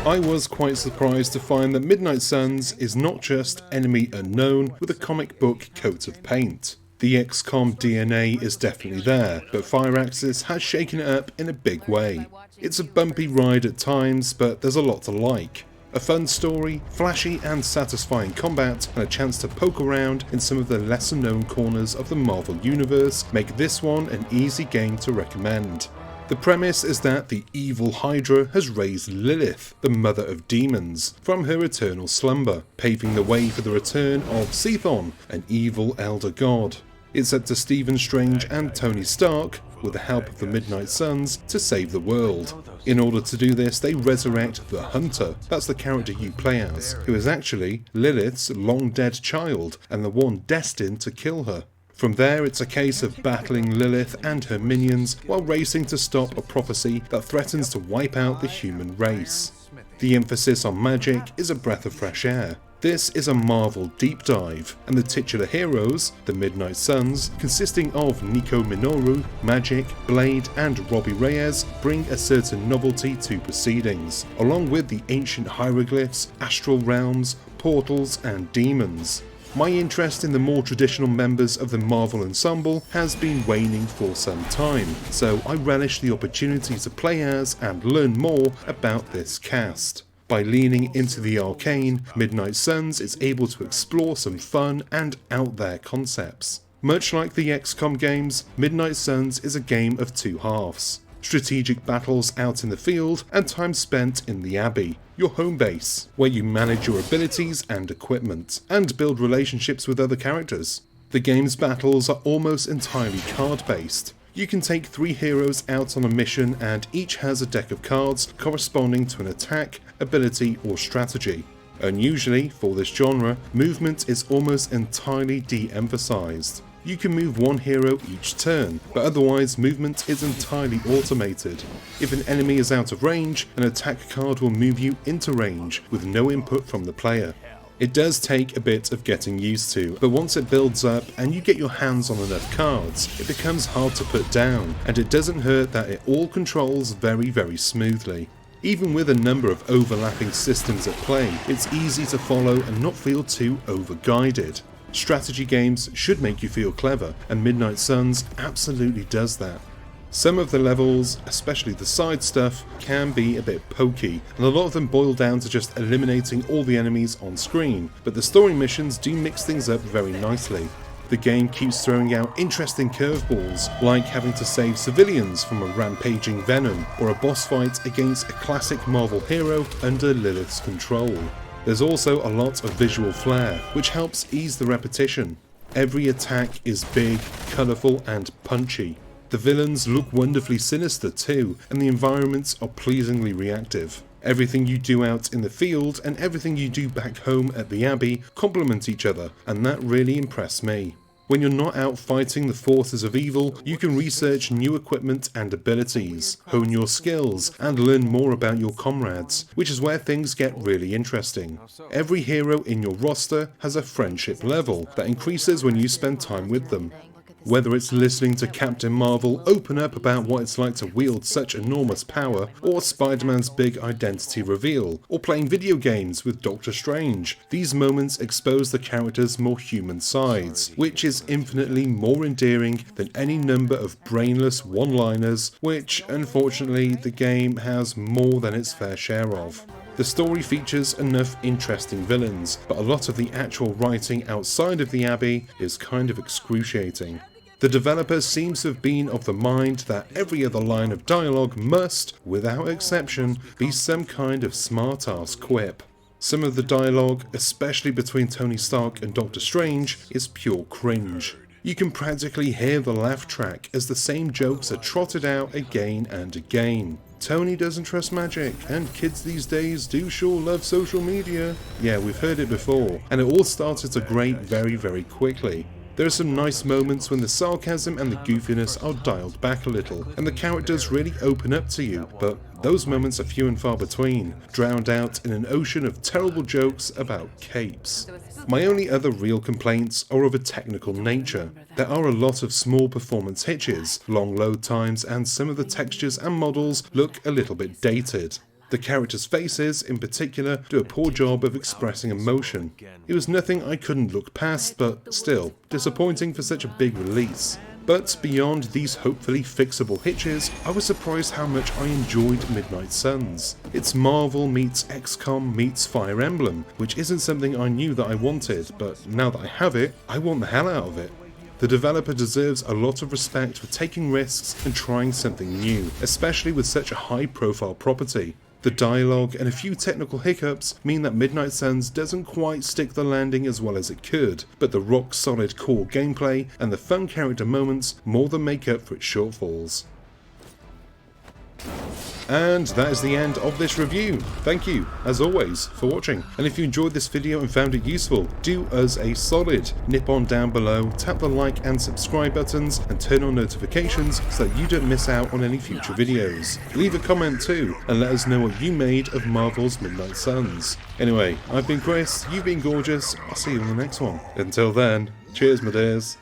I was quite surprised to find that Midnight Suns is not just enemy unknown with a comic book coat of paint. The XCOM DNA is definitely there, but Firaxis has shaken it up in a big way. It's a bumpy ride at times, but there's a lot to like. A fun story, flashy and satisfying combat, and a chance to poke around in some of the lesser known corners of the Marvel universe make this one an easy game to recommend. The premise is that the evil Hydra has raised Lilith, the mother of demons, from her eternal slumber, paving the way for the return of Sethon, an evil elder god. It's up to Stephen Strange and Tony Stark, with the help of the Midnight Suns, to save the world. In order to do this, they resurrect the Hunter, that's the character you play as, who is actually Lilith's long-dead child, and the one destined to kill her. From there, it's a case of battling Lilith and her minions while racing to stop a prophecy that threatens to wipe out the human race. The emphasis on magic is a breath of fresh air. This is a Marvel deep dive, and the titular heroes, the Midnight Suns, consisting of Nico Minoru, Magic, Blade and Robbie Reyes, bring a certain novelty to proceedings, along with the ancient hieroglyphs, astral realms, portals and demons. My interest in the more traditional members of the Marvel ensemble has been waning for some time, so I relish the opportunity to play as and learn more about this cast. By leaning into the arcane, Midnight Suns is able to explore some fun and out there concepts. Much like the XCOM games, Midnight Suns is a game of two halves. Strategic battles out in the field and time spent in the Abbey, your home base, where you manage your abilities and equipment, and build relationships with other characters. The game's battles are almost entirely card based. You can take 3 heroes out on a mission and each has a deck of cards corresponding to an attack, ability or strategy. Unusually, for this genre, movement is almost entirely de-emphasised. You can move one hero each turn, but otherwise movement is entirely automated. If an enemy is out of range, an attack card will move you into range with no input from the player. It does take a bit of getting used to, but once it builds up and you get your hands on enough cards, it becomes hard to put down, and it doesn't hurt that it all controls very smoothly. Even with a number of overlapping systems at play, it's easy to follow and not feel too over-guided. Strategy games should make you feel clever, and Midnight Suns absolutely does that. Some of the levels, especially the side stuff, can be a bit pokey, and a lot of them boil down to just eliminating all the enemies on screen, but the story missions do mix things up very nicely. The game keeps throwing out interesting curveballs, like having to save civilians from a rampaging Venom, or a boss fight against a classic Marvel hero under Lilith's control. There's also a lot of visual flair, which helps ease the repetition. Every attack is big, colourful and punchy. The villains look wonderfully sinister too, and the environments are pleasingly reactive. Everything you do out in the field and everything you do back home at the Abbey complement each other, and that really impressed me. When you're not out fighting the forces of evil, you can research new equipment and abilities, hone your skills, and learn more about your comrades, which is where things get really interesting. Every hero in your roster has a friendship level that increases when you spend time with them. Whether it's listening to Captain Marvel open up about what it's like to wield such enormous power, or Spider-Man's big identity reveal, or playing video games with Doctor Strange, these moments expose the character's more human sides, which is infinitely more endearing than any number of brainless one-liners, which, unfortunately, the game has more than its fair share of. The story features enough interesting villains, but a lot of the actual writing outside of the Abbey is kind of excruciating. The developer seems to have been of the mind that every other line of dialogue must, without exception, be some kind of smart-ass quip. Some of the dialogue, especially between Tony Stark and Doctor Strange, is pure cringe. You can practically hear the laugh track as the same jokes are trotted out again and again. Tony doesn't trust magic, and kids these days do sure love social media. Yeah, we've heard it before, and it all started to grate very quickly. There are some nice moments when the sarcasm and the goofiness are dialed back a little, and the characters really open up to you, but those moments are few and far between, drowned out in an ocean of terrible jokes about capes. My only other real complaints are of a technical nature. There are a lot of small performance hitches, long load times, and some of the textures and models look a little bit dated. The characters' faces, in particular, do a poor job of expressing emotion. It was nothing I couldn't look past, but still, disappointing for such a big release. But beyond these hopefully fixable hitches, I was surprised how much I enjoyed Midnight Suns. It's Marvel meets XCOM meets Fire Emblem, which isn't something I knew that I wanted, but now that I have it, I want the hell out of it. The developer deserves a lot of respect for taking risks and trying something new, especially with such a high-profile property. The dialogue and a few technical hiccups mean that Midnight Suns doesn't quite stick the landing as well as it could, but the rock-solid core gameplay and the fun character moments more than make up for its shortfalls. And that is the end of this review. Thank you, as always, for watching. And if you enjoyed this video and found it useful, do us a solid. Nip on down below, tap the like and subscribe buttons, and turn on notifications so that you don't miss out on any future videos. Leave a comment too, and let us know what you made of Marvel's Midnight Suns. Anyway, I've been Chris, you've been gorgeous, I'll see you in the next one. Until then, cheers my dears.